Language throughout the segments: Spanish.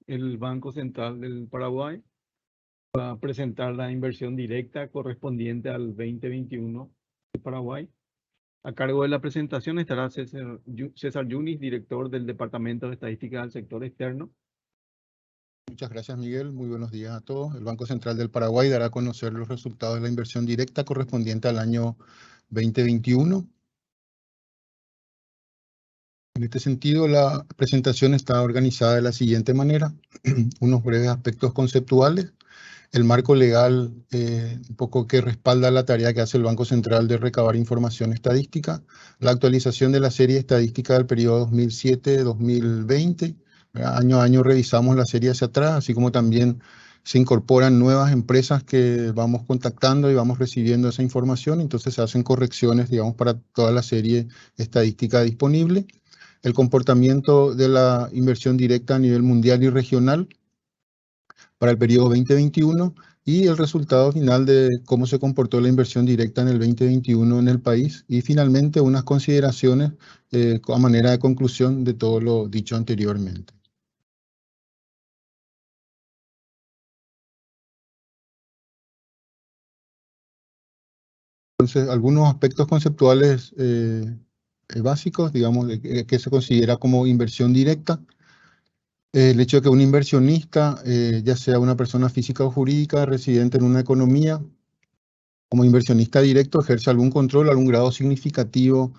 el Banco Central del Paraguay va a presentar la inversión directa correspondiente al 2021 de Paraguay. A cargo de la presentación estará César Yunis, director del Departamento de Estadística del Sector Externo. Muchas gracias, Miguel. Muy buenos días a todos. El Banco Central del Paraguay dará a conocer los resultados de la inversión directa correspondiente al año 2021. En este sentido, la presentación está organizada de la siguiente manera. Unos breves aspectos conceptuales. El marco legal, un poco que respalda la tarea que hace el Banco Central de recabar información estadística. La actualización de la serie estadística del periodo 2007-2020. Año a año revisamos la serie hacia atrás, así como también se incorporan nuevas empresas que vamos contactando y vamos recibiendo esa información. Entonces se hacen correcciones, digamos, para toda la serie estadística disponible. El comportamiento de la inversión directa a nivel mundial y regional para el periodo 2021 y el resultado final de cómo se comportó la inversión directa en el 2021 en el país. Y finalmente unas consideraciones a manera de conclusión de todo lo dicho anteriormente. Entonces, algunos aspectos conceptuales básicos, digamos, de que se considera como inversión directa. El hecho de que un inversionista, ya sea una persona física o jurídica, residente en una economía, como inversionista directo, ejerce algún control, algún grado significativo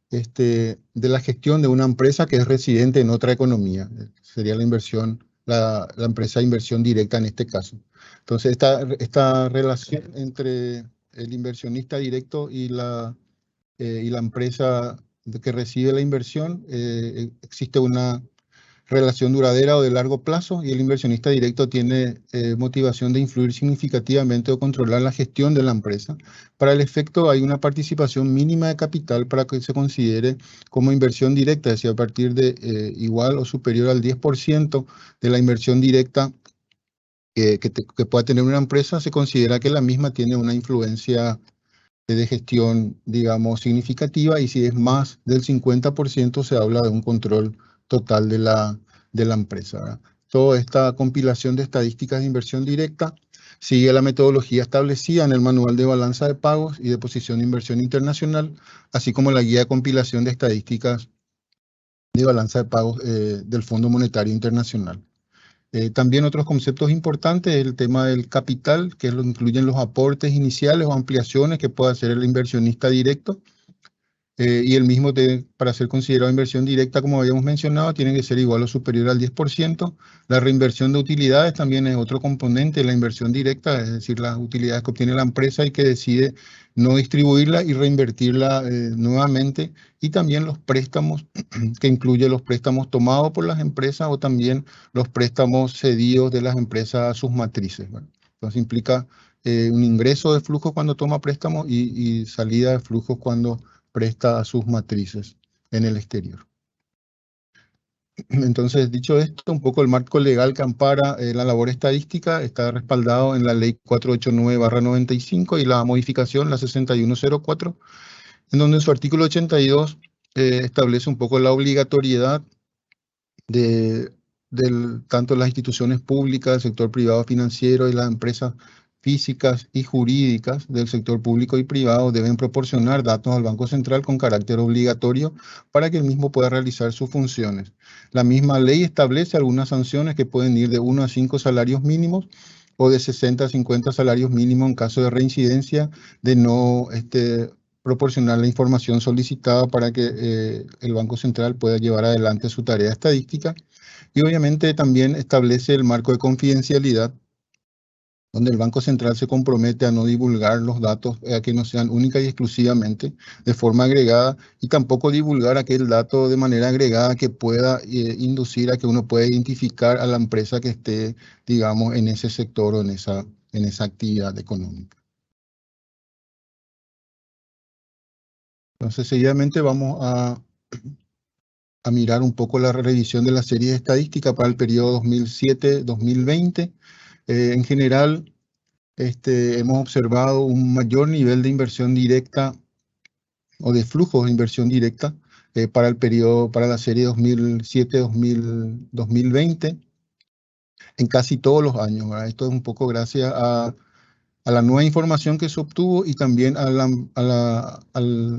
de la gestión de una empresa que es residente en otra economía. Sería la inversión, la empresa de inversión directa en este caso. Entonces, esta relación entre el inversionista directo y la empresa que recibe la inversión, existe una relación duradera o de largo plazo, y el inversionista directo tiene motivación de influir significativamente o controlar la gestión de la empresa. Para el efecto hay una participación mínima de capital para que se considere como inversión directa, es decir, a partir de igual o superior al 10% de la inversión directa que pueda tener una empresa, se considera que la misma tiene una influencia de gestión, digamos, significativa, y si es más del 50% se habla de un control total de la empresa, ¿verdad? Toda esta compilación de estadísticas de inversión directa sigue la metodología establecida en el Manual de Balanza de Pagos y de Posición de Inversión Internacional, así como la Guía de Compilación de Estadísticas de Balanza de Pagos del Fondo Monetario Internacional. También otros conceptos importantes, el tema del capital, que lo incluyen los aportes iniciales o ampliaciones que pueda hacer el inversionista directo. Y el mismo para ser considerado inversión directa, como habíamos mencionado, tiene que ser igual o superior al 10%. La reinversión de utilidades también es otro componente de la inversión directa, es decir, las utilidades que obtiene la empresa y que decide no distribuirla y reinvertirla nuevamente. Y también los préstamos, que incluye los préstamos tomados por las empresas o también los préstamos cedidos de las empresas a sus matrices. Bueno, entonces implica un ingreso de flujo cuando toma préstamos y salida de flujos cuando presta a sus matrices en el exterior. Entonces, dicho esto, un poco el marco legal que ampara la labor estadística está respaldado en la Ley 489/95 y la modificación, la 6104, en donde en su artículo 82 establece un poco la obligatoriedad de tanto las instituciones públicas, el sector privado financiero y las empresas físicas y jurídicas del sector público y privado deben proporcionar datos al Banco Central con carácter obligatorio para que el mismo pueda realizar sus funciones. La misma ley establece algunas sanciones que pueden ir de 1 a 5 salarios mínimos o de 60 a 50 salarios mínimos en caso de reincidencia de no proporcionar la información solicitada para que el Banco Central pueda llevar adelante su tarea estadística. Y obviamente también establece el marco de confidencialidad, donde el Banco Central se compromete a no divulgar los datos que no sean única y exclusivamente de forma agregada, y tampoco divulgar aquel dato de manera agregada que pueda inducir a que uno pueda identificar a la empresa que esté, digamos, en ese sector o en esa actividad económica. Entonces, seguidamente vamos a mirar un poco la revisión de la serie de estadística para el periodo 2007-2020. En general, hemos observado un mayor nivel de inversión directa o de flujos de inversión directa para la serie 2007-2020. en casi todos los años, ¿verdad? Esto es un poco gracias a la nueva información que se obtuvo y también al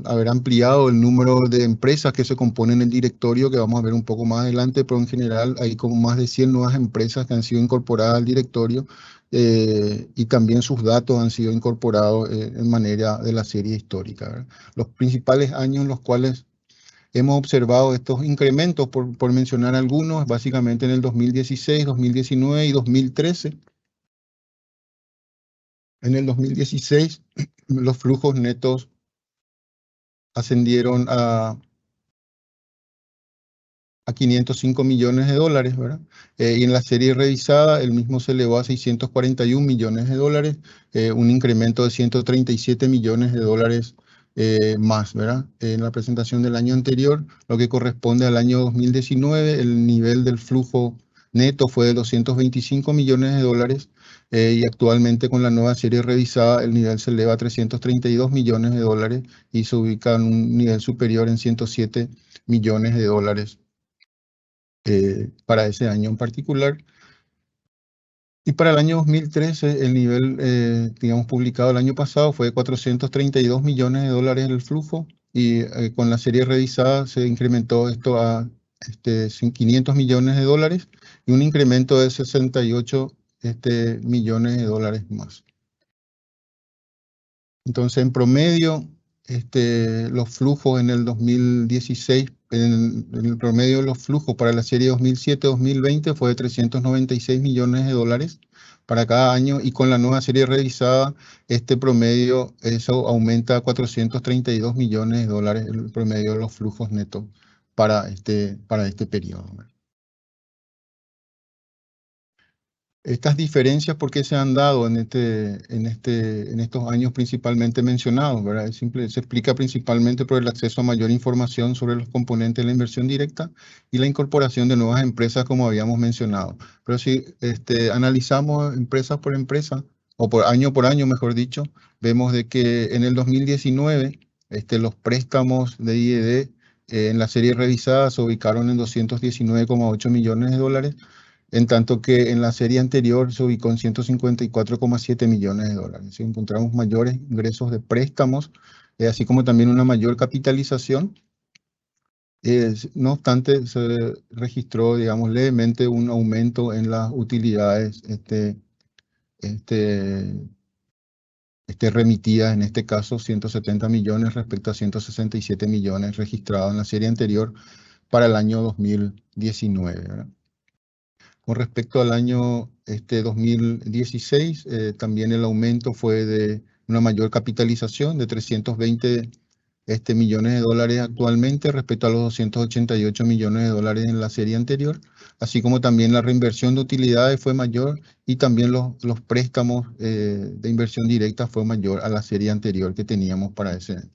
haber ampliado el número de empresas que se componen el directorio, que vamos a ver un poco más adelante, pero en general hay como más de 100 nuevas empresas que han sido incorporadas al directorio y también sus datos han sido incorporados en manera de la serie histórica, ¿verdad? Los principales años en los cuales hemos observado estos incrementos, por mencionar algunos, básicamente en el 2016, 2019 y 2013. En el 2016, los flujos netos ascendieron a 505 millones de dólares, ¿verdad? Y en la serie revisada, el mismo se elevó a 641 millones de dólares, un incremento de 137 millones de dólares más, ¿verdad? En la presentación del año anterior, lo que corresponde al año 2019, el nivel del flujo neto fue de 225 millones de dólares y actualmente con la nueva serie revisada, el nivel se eleva a 332 millones de dólares y se ubica en un nivel superior en 107 millones de dólares para ese año en particular. Y para el año 2013, el nivel, digamos, publicado el año pasado fue de 432 millones de dólares el flujo y con la serie revisada se incrementó esto a 500 millones de dólares y un incremento de 68 millones de dólares más. Entonces, en promedio, los flujos en el 2016, en el promedio de los flujos para la serie 2007-2020 fue de 396 millones de dólares para cada año y con la nueva serie revisada, este promedio, eso aumenta a 432 millones de dólares el promedio de los flujos netos para este periodo. Estas diferencias, ¿por qué se han dado en estos años principalmente mencionados, ¿verdad? Se explica principalmente por el acceso a mayor información sobre los componentes de la inversión directa y la incorporación de nuevas empresas, como habíamos mencionado. Pero si analizamos empresa por empresa, o por año, mejor dicho, vemos de que en el 2019 los préstamos de IED en la serie revisada se ubicaron en 219,8 millones de dólares, en tanto que en la serie anterior se ubicó en 154,7 millones de dólares. ¿Sí? Encontramos mayores ingresos de préstamos, así como también una mayor capitalización. No obstante, se registró, digamos, levemente un aumento en las utilidades remitidas, en este caso 170 millones respecto a 167 millones registrados en la serie anterior para el año 2019, ¿verdad? Con respecto al año 2016, también el aumento fue de una mayor capitalización de 320 millones de dólares actualmente respecto a los 288 millones de dólares en la serie anterior, así como también la reinversión de utilidades fue mayor y también los préstamos de inversión directa fue mayor a la serie anterior que teníamos para ese año.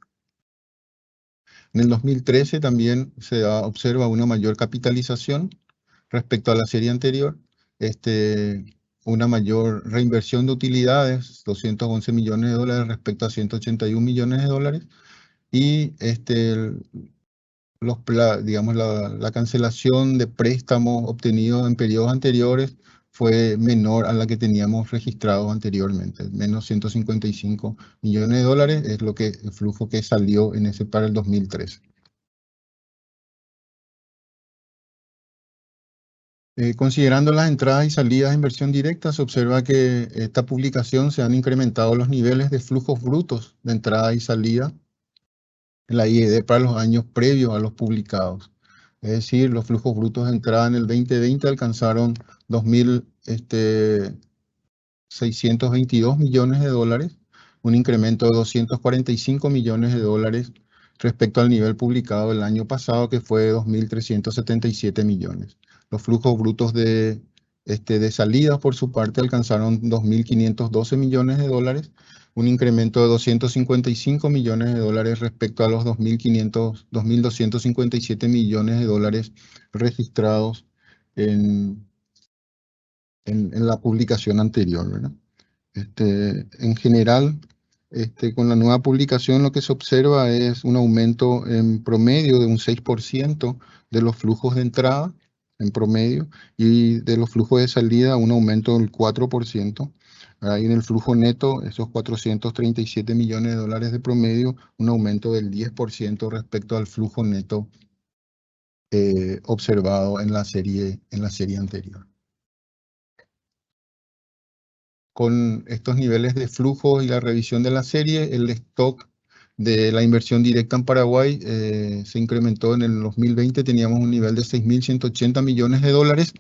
En el 2013 también se observa una mayor capitalización respecto a la serie anterior, una mayor reinversión de utilidades, 211 millones de dólares respecto a 181 millones de dólares, y digamos, la cancelación de préstamos obtenidos en periodos anteriores fue menor a la que teníamos registrado anteriormente, menos 155 millones de dólares es el flujo que salió para el 2013. Considerando las entradas y salidas de inversión directa, se observa que esta publicación se han incrementado los niveles de flujos brutos de entrada y salida en la IED para los años previos a los publicados. Es decir, los flujos brutos de entrada en el 2020 alcanzaron 2.622 millones de dólares, un incremento de 245 millones de dólares respecto al nivel publicado el año pasado, que fue de 2.377 millones. Los flujos brutos de salidas, por su parte, alcanzaron 2.512 millones de dólares, un incremento de 255 millones de dólares respecto a los 2.257 millones de dólares registrados en la publicación anterior, ¿verdad? En general, con la nueva publicación lo que se observa es un aumento en promedio de un 6% de los flujos de entrada en promedio, y de los flujos de salida un aumento del 4%. Ahí en el flujo neto, esos 437 millones de dólares de promedio, un aumento del 10% respecto al flujo neto observado en la serie anterior. Con estos niveles de flujo y la revisión de la serie, el stock de la inversión directa en Paraguay se incrementó. En el 2020 teníamos un nivel de 6.180 millones de dólares,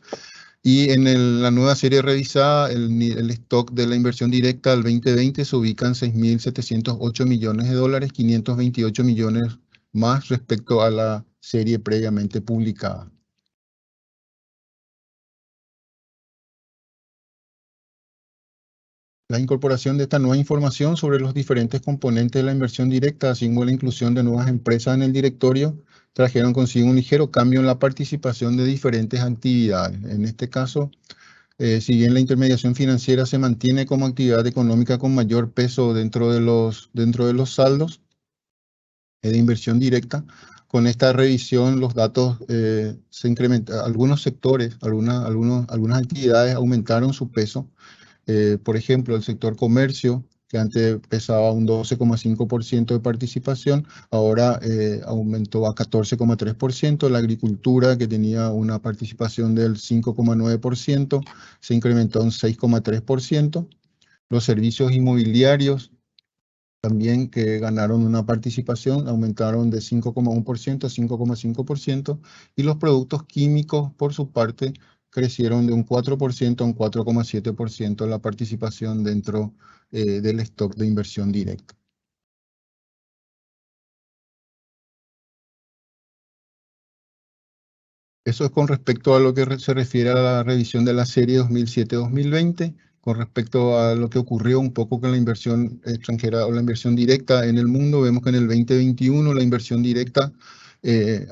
y en la nueva serie revisada el stock de la inversión directa del 2020 se ubica en 6.708 millones de dólares, 528 millones más respecto a la serie previamente publicada. La incorporación de esta nueva información sobre los diferentes componentes de la inversión directa, así como la inclusión de nuevas empresas en el directorio, trajeron consigo un ligero cambio en la participación de diferentes actividades. En este caso, si bien la intermediación financiera se mantiene como actividad económica con mayor peso dentro de los saldos de inversión directa, con esta revisión los datos se incrementan. Algunos sectores, algunas actividades aumentaron su peso. Por ejemplo, el sector comercio, que antes pesaba un 12,5% de participación, ahora aumentó a 14,3%. La agricultura, que tenía una participación del 5,9%, se incrementó a un 6,3%. Los servicios inmobiliarios también, que ganaron una participación, aumentaron de 5,1% a 5,5%, y los productos químicos, por su parte, crecieron de un 4% a un 4,7% la participación dentro del stock de inversión directa. Eso es con respecto a lo que se refiere a la revisión de la serie 2007-2020. Con respecto a lo que ocurrió un poco con la inversión extranjera o la inversión directa en el mundo, vemos que en el 2021 la inversión directa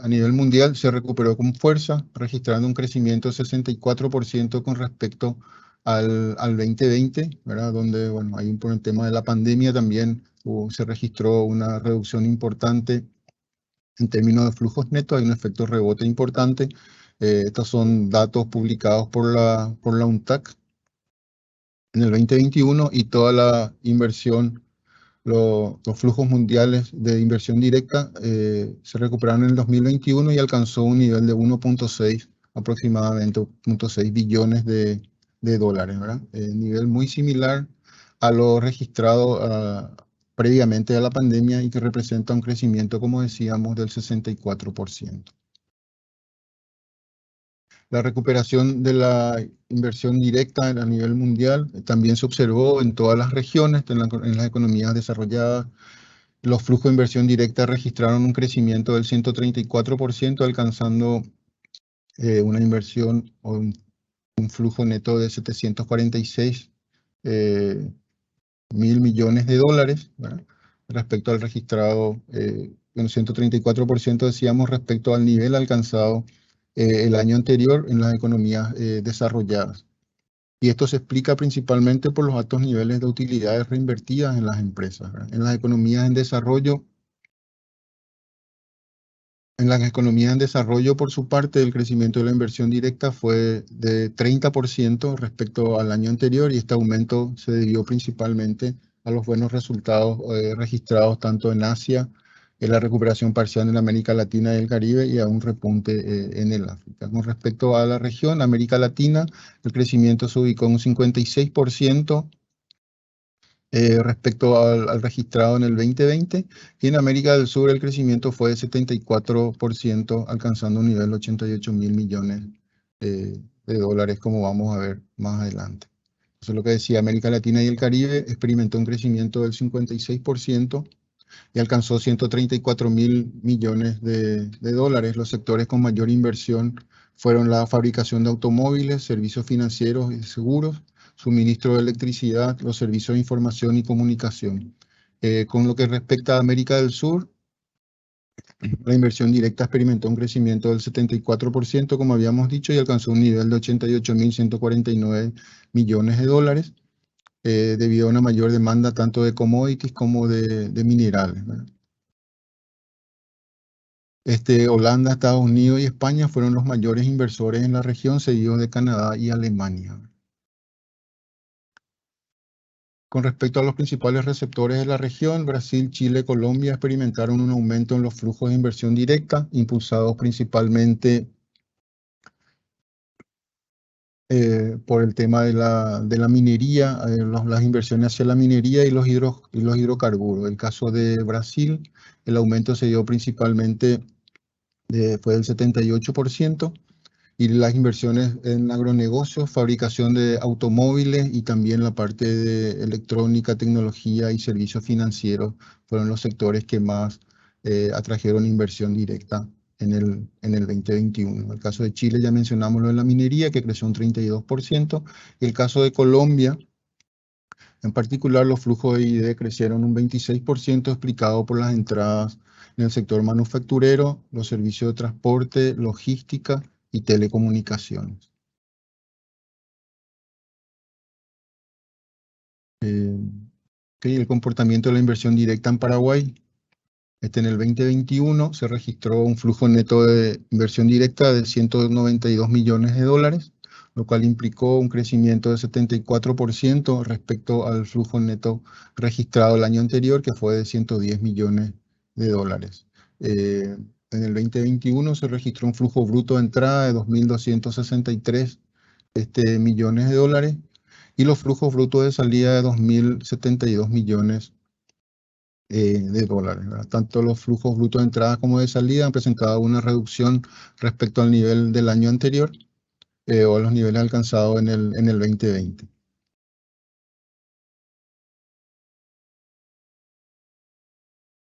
a nivel mundial se recuperó con fuerza, registrando un crecimiento de 64% con respecto al 2020, ¿verdad? Donde, bueno, ahí por el tema de la pandemia también se registró una reducción importante en términos de flujos netos. Hay un efecto rebote importante. Estos son datos publicados por la UNTAC en el 2021, y toda la inversión, los flujos mundiales de inversión directa se recuperaron en el 2021 y alcanzó un nivel de 1,6, aproximadamente 1,6 billones de dólares, ¿verdad? Nivel muy similar a lo registrado previamente a la pandemia, y que representa un crecimiento, como decíamos, del 64%. La recuperación de la inversión directa a nivel mundial también se observó en todas las regiones, en las economías desarrolladas. Los flujos de inversión directa registraron un crecimiento del 134%, alcanzando una inversión o un flujo neto de 746 mil millones de dólares, ¿verdad? Respecto al registrado, en 134% decíamos, respecto al nivel alcanzado el año anterior en las economías desarrolladas. Y esto se explica principalmente por los altos niveles de utilidades reinvertidas en las empresas, ¿verdad? En las economías en desarrollo, por su parte, el crecimiento de la inversión directa fue de 30% respecto al año anterior, y este aumento se debió principalmente a los buenos resultados registrados tanto en Asia, en la recuperación parcial en América Latina y el Caribe, y a un repunte en el África. Con respecto a la región, América Latina, el crecimiento se ubicó en un 56%. Respecto al registrado en el 2020, y en América del Sur el crecimiento fue de 74%, alcanzando un nivel de 88 mil millones de dólares, como vamos a ver más adelante. Eso es lo que decía. América Latina y el Caribe experimentó un crecimiento del 56% y alcanzó 134 mil millones de dólares. Los sectores con mayor inversión fueron la fabricación de automóviles, servicios financieros y seguros, suministro de electricidad, los servicios de información y comunicación. Con lo que respecta a América del Sur, la inversión directa experimentó un crecimiento del 74%, como habíamos dicho, y alcanzó un nivel de 88.149 millones de dólares, debido a una mayor demanda tanto de commodities como de minerales, ¿verdad? Holanda, Estados Unidos y España fueron los mayores inversores en la región, seguidos de Canadá y Alemania. Con respecto a los principales receptores de la región, Brasil, Chile, Colombia experimentaron un aumento en los flujos de inversión directa, impulsados principalmente por el tema de la minería, las inversiones hacia la minería y los hidrocarburos. En el caso de Brasil, el aumento se dio principalmente, fue del 78%, y las inversiones en agronegocios, fabricación de automóviles y también la parte de electrónica, tecnología y servicios financieros fueron los sectores que más atrajeron inversión directa en el 2021. En el caso de Chile ya mencionamos lo de la minería, que creció un 32%. Y el caso de Colombia, en particular, los flujos de ID crecieron un 26%, explicado por las entradas en el sector manufacturero, los servicios de transporte, logística y telecomunicaciones. El comportamiento de la inversión directa en Paraguay. En el 2021 se registró un flujo neto de inversión directa de 192 millones de dólares, lo cual implicó un crecimiento de 74% respecto al flujo neto registrado el año anterior, que fue de 110 millones de dólares. En el 2021 se registró un flujo bruto de entrada de 2.263 millones de dólares y los flujos brutos de salida de 2.072 millones de dólares, ¿verdad? Tanto los flujos brutos de entrada como de salida han presentado una reducción respecto al nivel del año anterior o a los niveles alcanzados en el 2020.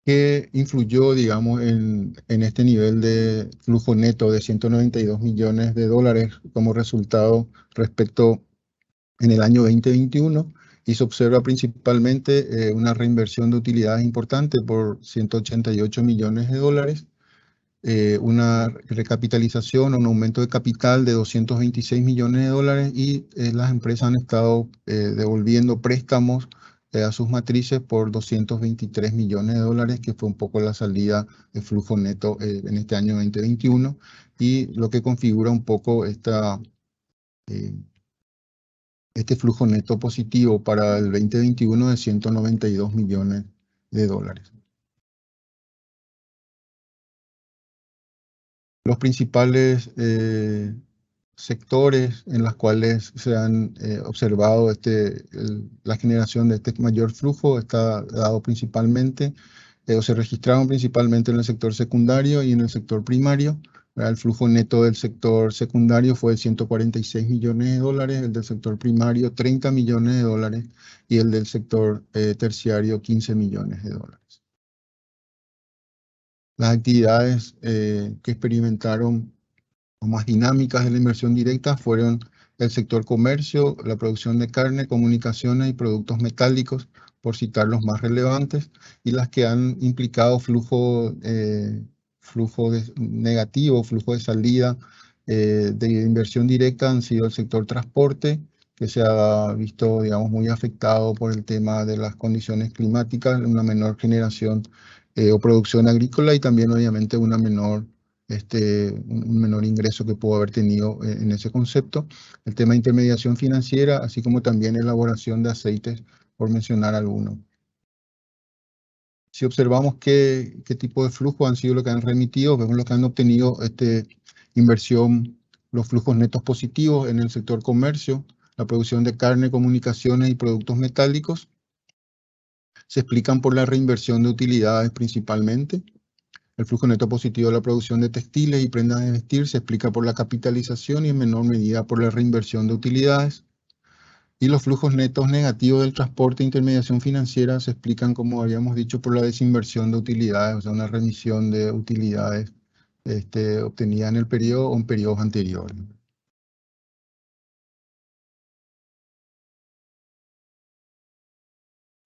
¿Qué influyó, digamos, en este nivel de flujo neto de 192 millones de dólares como resultado respecto en el año 2021? Y se observa principalmente una reinversión de utilidades importante por 188 millones de dólares, una recapitalización o un aumento de capital de 226 millones de dólares y las empresas han estado devolviendo préstamos a sus matrices por 223 millones de dólares, que fue un poco la salida de flujo neto en este año 2021 y lo que configura un poco este flujo neto positivo para el 2021 de 192 millones de dólares. Los principales sectores en los cuales se han observado la generación de este mayor flujo está dado principalmente, o se registraron principalmente en el sector secundario y en el sector primario. El flujo neto del sector secundario fue de 146 millones de dólares, el del sector primario 30 millones de dólares y el del sector terciario 15 millones de dólares. Las actividades que experimentaron o más dinámicas de la inversión directa fueron el sector comercio, la producción de carne, comunicaciones y productos metálicos, por citar los más relevantes, y las que han implicado flujo negativo, flujo de salida de inversión directa han sido el sector transporte, que se ha visto, digamos, muy afectado por el tema de las condiciones climáticas, una menor generación o producción agrícola y también obviamente un menor ingreso que pudo haber tenido en ese concepto. El tema de intermediación financiera, así como también elaboración de aceites, por mencionar algunos. Si observamos qué tipo de flujo han sido los que han remitido, vemos los que han obtenido inversión, los flujos netos positivos en el sector comercio, la producción de carne, comunicaciones y productos metálicos. Se explican por la reinversión de utilidades principalmente. El flujo neto positivo de la producción de textiles y prendas de vestir se explica por la capitalización y en menor medida por la reinversión de utilidades. Y los flujos netos negativos del transporte e intermediación financiera se explican, como habíamos dicho, por la desinversión de utilidades, o sea, una remisión de utilidades obtenida en el periodo o en periodos anteriores.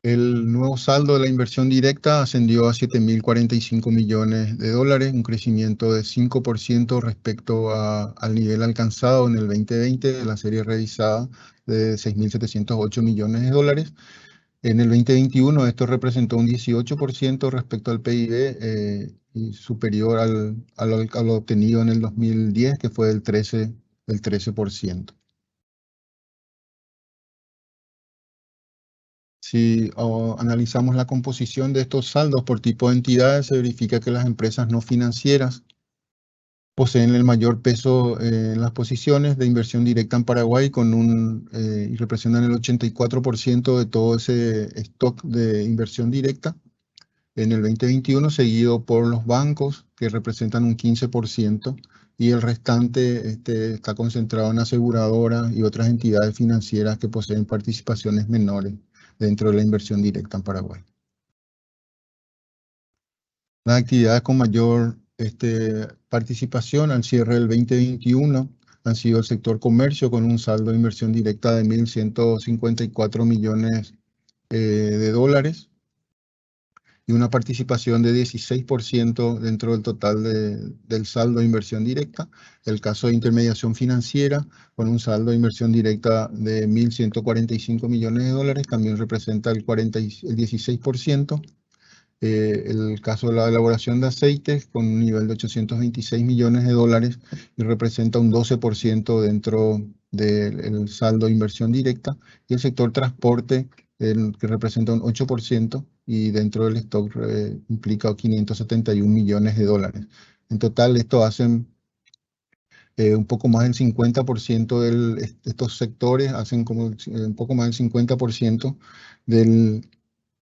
El nuevo saldo de la inversión directa ascendió a 7.045 millones de dólares, un crecimiento de 5% respecto al nivel alcanzado en el 2020 de la serie revisada de 6.708 millones de dólares. En el 2021 esto representó un 18% respecto al PIB y superior a lo obtenido en el 2010, que fue del 13%. Si analizamos la composición de estos saldos por tipo de entidades, se verifica que las empresas no financieras poseen el mayor peso en las posiciones de inversión directa en Paraguay y representan el 84% de todo ese stock de inversión directa en el 2021, seguido por los bancos, que representan un 15%, y el restante está concentrado en aseguradoras y otras entidades financieras que poseen participaciones menores dentro de la inversión directa en Paraguay. Las actividades con mayor participación al cierre del 2021 han sido el sector comercio, con un saldo de inversión directa de 1.154 millones de dólares y una participación de 16% dentro del total del saldo de inversión directa. El caso de intermediación financiera, con un saldo de inversión directa de 1.145 millones de dólares, también representa el 16%. El caso de la elaboración de aceites, con un nivel de 826 millones de dólares, y representa un 12% dentro del saldo de inversión directa. Y el sector transporte, que representa un 8%, y dentro del stock implica 571 millones de dólares. En total, esto hacen un poco más del 50% de estos sectores, hacen como un poco más del 50% del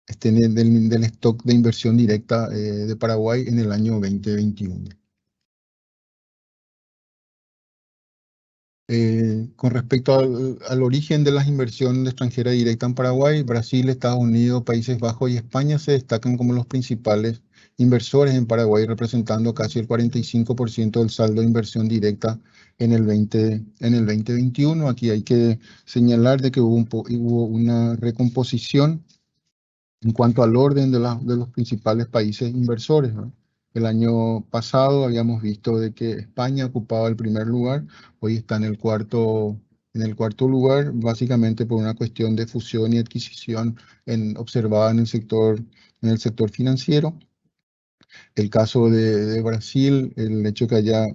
del stock de inversión directa de Paraguay en el año 2021. Con respecto al origen de las inversiones extranjeras directas en Paraguay, Brasil, Estados Unidos, Países Bajos y España se destacan como los principales inversores en Paraguay, representando casi el 45% del saldo de inversión directa en el 2021. Aquí hay que señalar de que hubo una recomposición en cuanto al orden de los principales países inversores, ¿no? El año pasado habíamos visto de que España ocupaba el primer lugar, hoy está en el cuarto lugar, básicamente por una cuestión de fusión y adquisición observada en el sector financiero. El caso de Brasil, el hecho que haya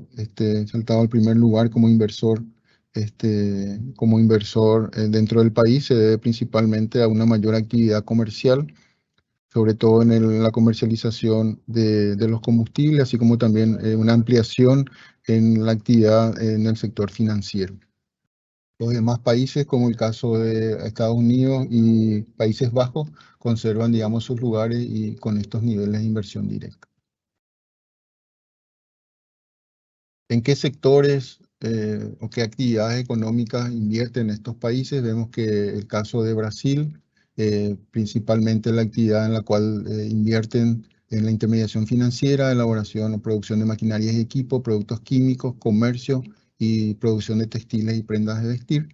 saltado al primer lugar como inversor, dentro del país, se debe principalmente a una mayor actividad comercial, sobre todo en la comercialización de los combustibles, así como también una ampliación en la actividad en el sector financiero. Los demás países, como el caso de Estados Unidos y Países Bajos, conservan, digamos, sus lugares y con estos niveles de inversión directa. ¿En qué sectores o qué actividades económicas invierten estos países? Vemos que el caso de Brasil, principalmente la actividad en la cual invierten en la intermediación financiera, elaboración o producción de maquinarias y equipo, productos químicos, comercio y producción de textiles y prendas de vestir.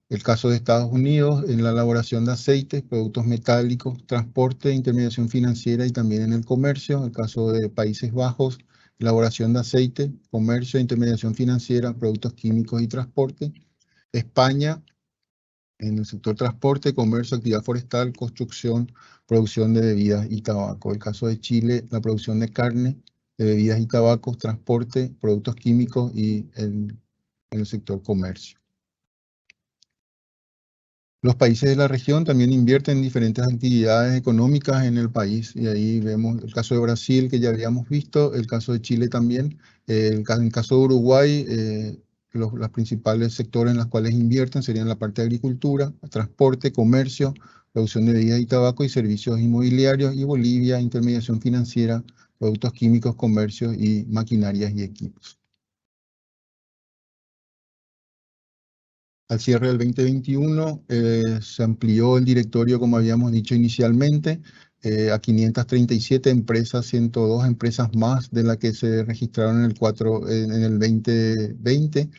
El caso de Estados Unidos, en la elaboración de aceites, productos metálicos, transporte, intermediación financiera y también en el comercio. El caso de Países Bajos, elaboración de aceite, comercio, intermediación financiera, productos químicos y transporte. España, en el sector transporte, comercio, actividad forestal, construcción, producción de bebidas y tabaco. El caso de Chile, la producción de carne, de bebidas y tabacos, transporte, productos químicos y en el sector comercio. Los países de la región también invierten en diferentes actividades económicas en el país, y ahí vemos el caso de Brasil, que ya habíamos visto, el caso de Chile también. En el caso de Uruguay, los principales sectores en los cuales invierten serían la parte de agricultura, transporte, comercio, producción de bebidas y tabaco y servicios inmobiliarios, y Bolivia, intermediación financiera, productos químicos, comercio y maquinarias y equipos. Al cierre del 2021 se amplió el directorio, como habíamos dicho inicialmente, a 537 empresas, 102 empresas más de las que se registraron en el 2020,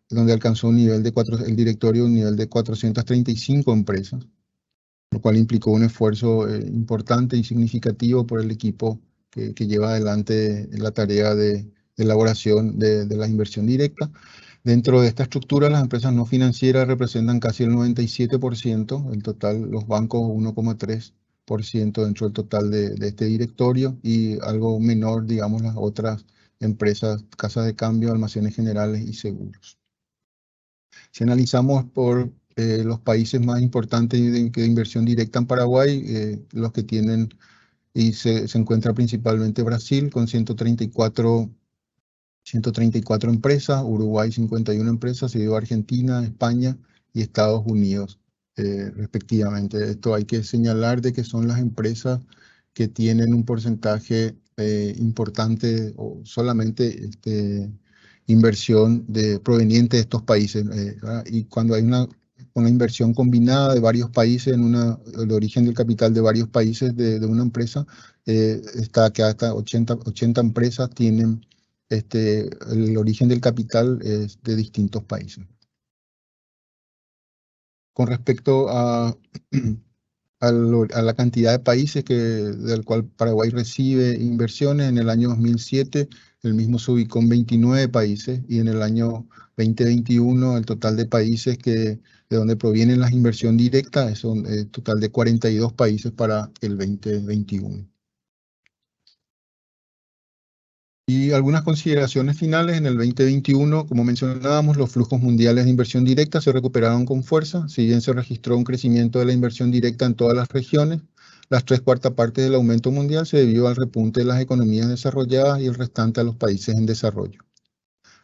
donde alcanzó el directorio un nivel de 435 empresas, lo cual implicó un esfuerzo importante y significativo por el equipo que lleva adelante la tarea de elaboración de la inversión directa. Dentro de esta estructura, las empresas no financieras representan casi el 97%, el total, los bancos 1,3% dentro del total de este directorio y algo menor, digamos, las otras empresas, casas de cambio, almacenes generales y seguros. Si analizamos por los países más importantes de inversión directa en Paraguay, los que tienen, y se encuentra principalmente Brasil con 134 empresas, Uruguay 51 empresas, seguido Argentina, España y Estados Unidos, respectivamente. Esto hay que señalar de que son las empresas que tienen un porcentaje importante o solamente inversión proveniente de estos países. Y cuando hay una inversión combinada de varios países, el origen del capital de varios países de una empresa, está que hasta 80 empresas tienen el origen del capital es de distintos países. Con respecto a la cantidad de países del cual Paraguay recibe inversiones, en el año 2007 el mismo se ubicó en 29 países y en el año 2021 el total de países de donde provienen las inversiones directas es un total de 42 países para el 2021. Y algunas consideraciones finales. En el 2021, como mencionábamos, los flujos mundiales de inversión directa se recuperaron con fuerza. Si bien se registró un crecimiento de la inversión directa en todas las regiones, las 3/4 partes del aumento mundial se debió al repunte de las economías desarrolladas y el restante a los países en desarrollo.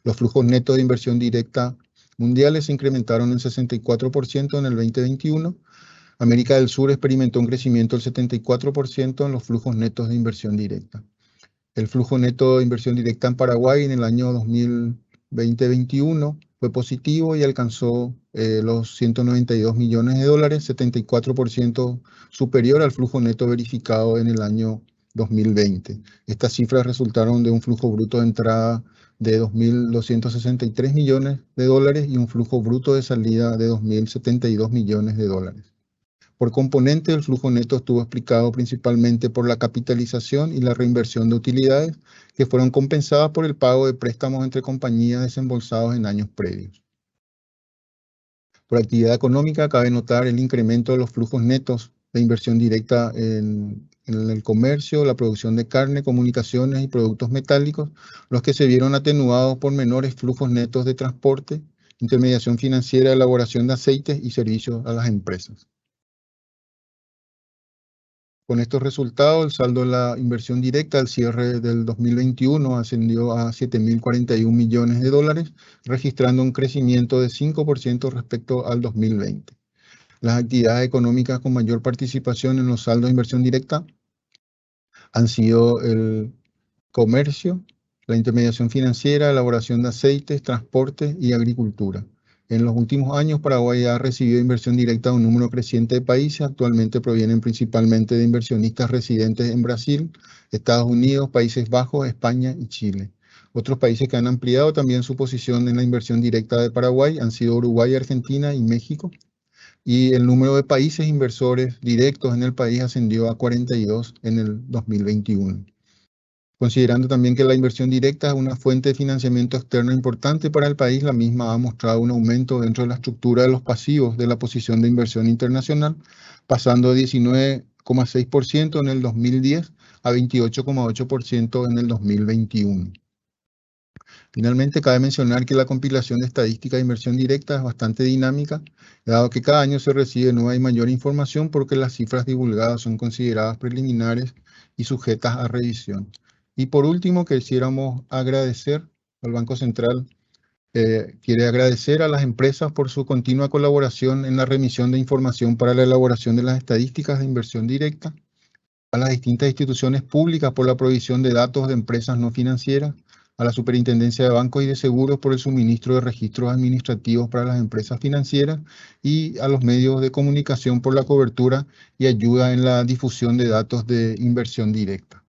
Los flujos netos de inversión directa mundiales se incrementaron en 64% en el 2021. América del Sur experimentó un crecimiento del 74% en los flujos netos de inversión directa. El flujo neto de inversión directa en Paraguay en el año 2020-2021 fue positivo y alcanzó los 192 millones de dólares, 74% superior al flujo neto verificado en el año 2020. Estas cifras resultaron de un flujo bruto de entrada de 2.263 millones de dólares y un flujo bruto de salida de 2.072 millones de dólares. Por componente, el flujo neto estuvo explicado principalmente por la capitalización y la reinversión de utilidades, que fueron compensadas por el pago de préstamos entre compañías desembolsados en años previos. Por actividad económica, cabe notar el incremento de los flujos netos de inversión directa en el comercio, la producción de carne, comunicaciones y productos metálicos, los que se vieron atenuados por menores flujos netos de transporte, intermediación financiera, elaboración de aceites y servicios a las empresas. Con estos resultados, el saldo de la inversión directa al cierre del 2021 ascendió a 7.041 millones de dólares, registrando un crecimiento de 5% respecto al 2020. Las actividades económicas con mayor participación en los saldos de inversión directa han sido el comercio, la intermediación financiera, elaboración de aceites, transporte y agricultura. En los últimos años, Paraguay ha recibido inversión directa de un número creciente de países. Actualmente provienen principalmente de inversionistas residentes en Brasil, Estados Unidos, Países Bajos, España y Chile. Otros países que han ampliado también su posición en la inversión directa de Paraguay han sido Uruguay, Argentina y México. Y el número de países inversores directos en el país ascendió a 42 en el 2021. Considerando también que la inversión directa es una fuente de financiamiento externo importante para el país, la misma ha mostrado un aumento dentro de la estructura de los pasivos de la posición de inversión internacional, pasando de 19,6% en el 2010 a 28,8% en el 2021. Finalmente, cabe mencionar que la compilación de estadísticas de inversión directa es bastante dinámica, dado que cada año se recibe nueva y mayor información porque las cifras divulgadas son consideradas preliminares y sujetas a revisión. Y por último, quisiéramos agradecer al Banco Central, quiere agradecer a las empresas por su continua colaboración en la remisión de información para la elaboración de las estadísticas de inversión directa, a las distintas instituciones públicas por la provisión de datos de empresas no financieras, a la Superintendencia de Bancos y de Seguros por el suministro de registros administrativos para las empresas financieras y a los medios de comunicación por la cobertura y ayuda en la difusión de datos de inversión directa.